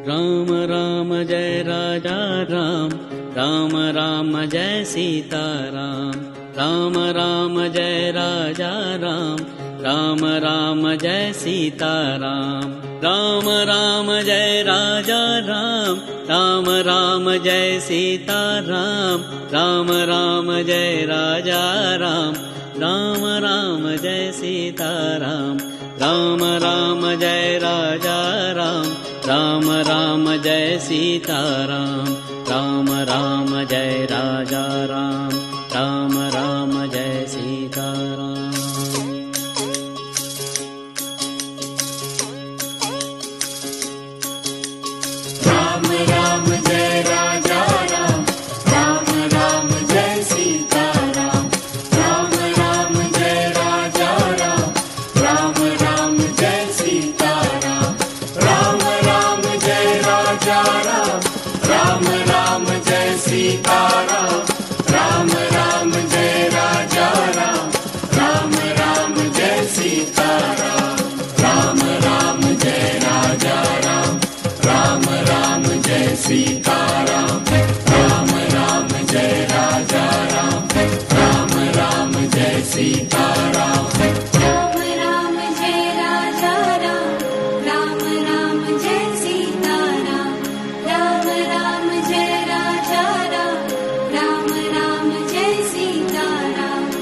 Ram Ram Jai Raja Ram, Ram Ram Jai Sita Ram, Ram Ram Jai Raja Ram, Ram Ram Jai Sita Ram, Ram Ram Jai Raja Ram, Ram Ram Jai Sita Ram, Ram Ram Jai Raja Ram, Ram Ram Jai Sita Ram, Ram Ram Jai Raja Ram, Ram Ram Jai Sita Ram, Ram Ram Jai Raja Ram, Ram Ram Jai Sita Ram. Ram Ram Jai Raja Ram, Ram Ram Jai Sita Ram, Ram Ram Jai Raja Ram, Ram Ram Jai Sita Ram, Ram Ram Jai Raja Ram, Ram Ram Jai Sita Ram, Ram Ram Jai Raja Ram, Ram Ram Jai Sita Ram, Ram Ram Jai Raja Ram, Ram Ram Jai Sita